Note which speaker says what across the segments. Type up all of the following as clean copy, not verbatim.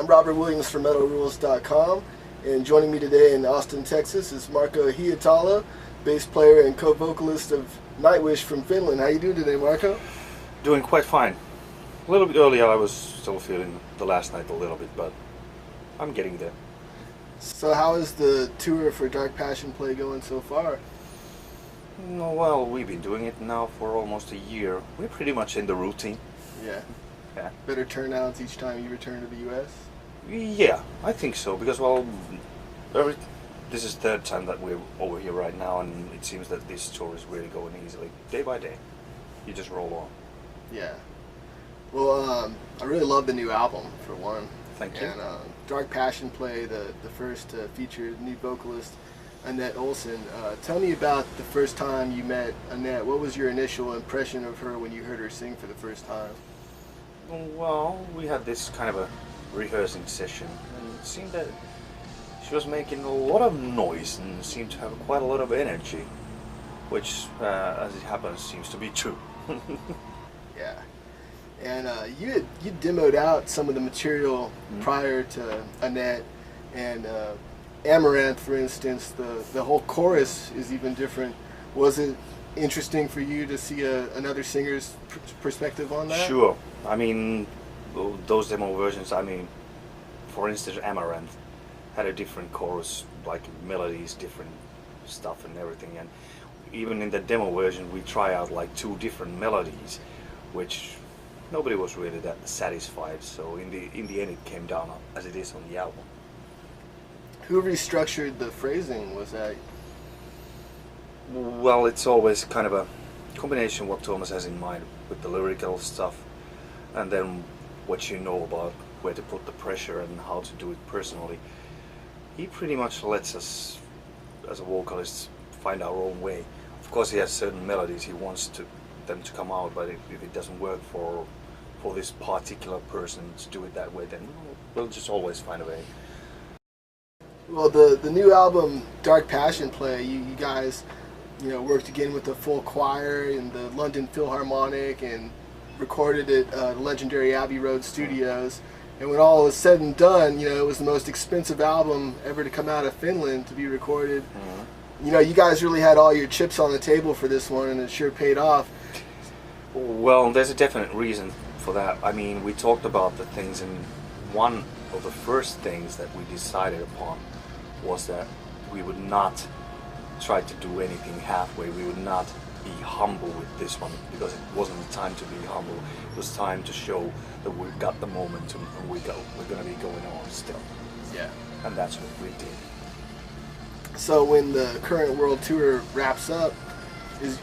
Speaker 1: Robert Williams from MetalRules.com, and joining me today in Austin, Texas is Marco Hietala, bass player and co-vocalist of Nightwish from Finland. How you doing today, Marco?
Speaker 2: Doing quite fine. A little bit earlier, I was still feeling the last night a little bit, but I'm getting there.
Speaker 1: So how is the tour for Dark Passion Play going so far?
Speaker 2: Well, we've been doing it now for almost a year. We're pretty much in the routine.
Speaker 1: Yeah.
Speaker 2: Yeah.
Speaker 1: Better turnouts each time you return to the U.S.?
Speaker 2: Yeah, I think so, because, well, this is the third time that we're over here right now, and it seems that this tour is really going easily, day by day. You just roll on.
Speaker 1: Yeah. Well, I really love the new album, for one.
Speaker 2: Thank you.
Speaker 1: And Dark Passion Play, the first featured new vocalist, Annette Olsen. Tell me about the first time you met Annette. What was your initial impression of her when you heard her sing for the first time?
Speaker 2: Well, we had this kind of a rehearsing session, and it seemed that she was making a lot of noise and seemed to have quite a lot of energy, which, as it happens, seems to be true.
Speaker 1: Yeah. And you demoed out some of the material prior to Annette, and Amaranth, for instance, the whole chorus is even different. Was it interesting for you to see another singer's perspective on that?
Speaker 2: Sure. I mean, those demo versions, I mean, for instance, Amaranth had a different chorus, like melodies, different stuff and everything, and even in the demo version we try out like two different melodies, which nobody was really that satisfied, so in the end it came down as it is on the album.
Speaker 1: Who restructured the phrasing? Was that?
Speaker 2: Well, it's always kind of a combination what Thomas has in mind with the lyrical stuff, and then what you know about where to put the pressure and how to do it personally. He pretty much lets us, as a vocalist, find our own way. Of course, he has certain melodies he wants them to come out, but if it doesn't work for this particular person to do it that way, then we'll just always find a way.
Speaker 1: Well, the new album, Dark Passion Play, you guys, worked again with the full choir in the London Philharmonic and recorded at the legendary Abbey Road Studios. And when all was said and done, it was the most expensive album ever to come out of Finland to be recorded. You guys really had all your chips on the table for this one, and it sure paid off.
Speaker 2: Well, there's a definite reason for that. I mean, we talked about the things, and one of the first things that we decided upon was that we would not try to do anything halfway. We would not be humble with this one, because it wasn't the time to be humble. It was time to show that we've got the momentum and we're going to be going on still.
Speaker 1: Yeah.
Speaker 2: And that's what we did.
Speaker 1: So when the current world tour wraps up,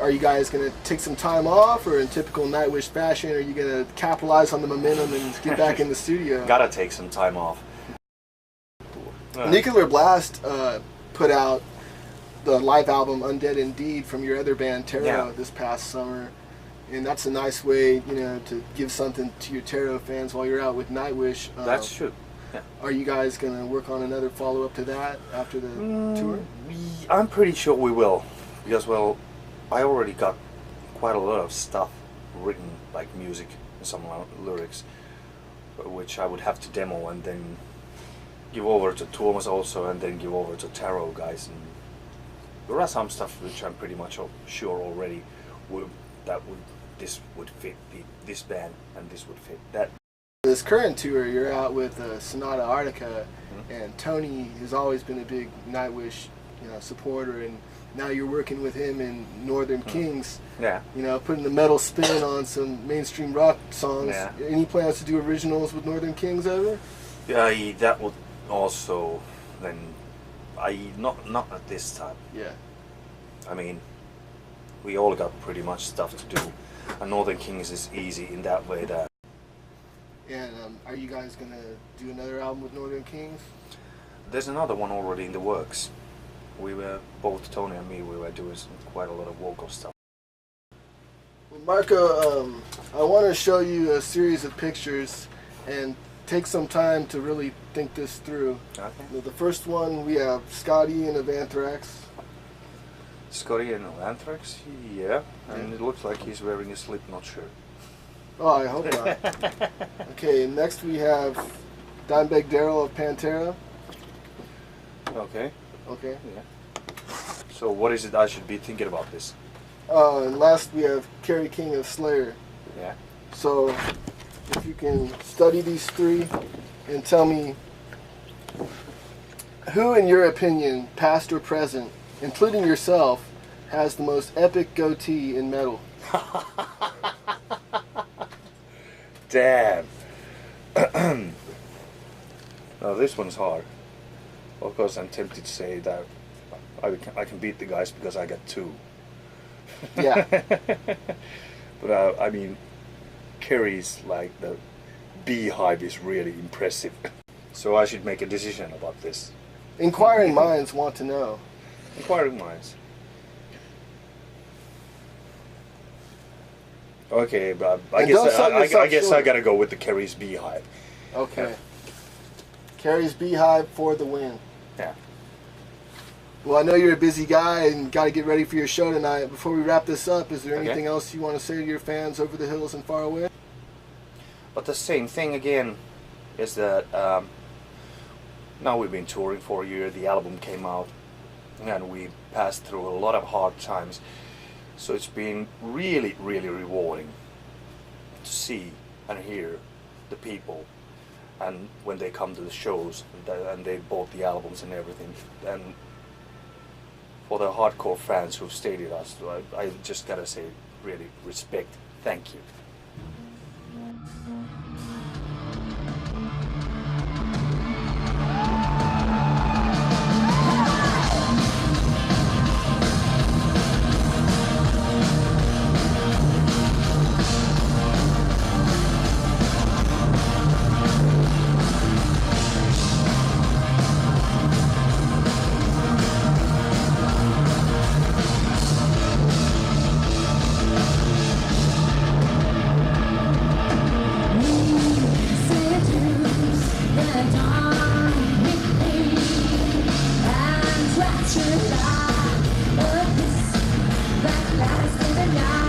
Speaker 1: are you guys going to take some time off, or in typical Nightwish fashion, are you going to capitalize on the momentum and get back in the studio?
Speaker 2: Gotta take some time off.
Speaker 1: Nuclear Blast put out the live album Undead Indeed from your other band Tarot this past summer, and that's a nice way to give something to your Tarot fans while you're out with Nightwish.
Speaker 2: That's true. Yeah.
Speaker 1: Are you guys going to work on another follow-up to that after the tour?
Speaker 2: I'm pretty sure we will, because, well, I already got quite a lot of stuff written, like music and some lyrics, which I would have to demo and then give over to Thomas also, and then give over to Tarot guys. And there are some stuff which I'm pretty much sure already this would fit this band, and this would fit that.
Speaker 1: This current tour, you're out with Sonata Arctica, and Tony has always been a big Nightwish supporter, and now you're working with him in Northern Kings.
Speaker 2: Yeah.
Speaker 1: Putting the metal spin on some mainstream rock songs.
Speaker 2: Yeah.
Speaker 1: Any plans to do originals with Northern Kings ever?
Speaker 2: Yeah, that would also then. Not at this time.
Speaker 1: Yeah. I
Speaker 2: mean, we all got pretty much stuff to do, and Northern Kings is easy in that way that.
Speaker 1: And are you guys gonna do another album with Northern Kings?
Speaker 2: There's another one already in the works. We were, both Tony and me, we were doing quite a lot of vocal stuff.
Speaker 1: Well, Marco, I want to show you a series of pictures and take some time to really think this through.
Speaker 2: Okay.
Speaker 1: The first one, we have Scott Ian of Anthrax.
Speaker 2: Scott Ian of Anthrax? Yeah. And it looks like he's wearing a Slipknot shirt.
Speaker 1: Oh, I hope not. Okay, next we have Dimebag Daryl of Pantera.
Speaker 2: Okay.
Speaker 1: Okay.
Speaker 2: Yeah. So what is it I should be thinking about this?
Speaker 1: And last we have Kerry King of Slayer.
Speaker 2: Yeah.
Speaker 1: So if you can study these three and tell me who, in your opinion, past or present, including yourself, has the most epic goatee in metal.
Speaker 2: Damn. Now this one's hard. Of course, I'm tempted to say that I can beat the guys because I got two.
Speaker 1: Yeah.
Speaker 2: But I mean, Kerry's like the beehive is really impressive. So I should make a decision about this.
Speaker 1: Inquiring minds want to know.
Speaker 2: Inquiring minds. Okay, but I guess I gotta go with the Kerry's beehive.
Speaker 1: Okay. Kerry's beehive for the win.
Speaker 2: Yeah.
Speaker 1: Well, I know you're a busy guy and got to get ready for your show tonight. Before we wrap this up, is there anything else you want to say to your fans over the hills and far away?
Speaker 2: But the same thing again is that now we've been touring for a year, the album came out, and we passed through a lot of hard times. So it's been really, really rewarding to see and hear the people, and when they come to the shows and they bought the albums and everything. And for the hardcore fans who've stayed with us, I just gotta say, really, respect, thank you.
Speaker 3: That lasts in the night.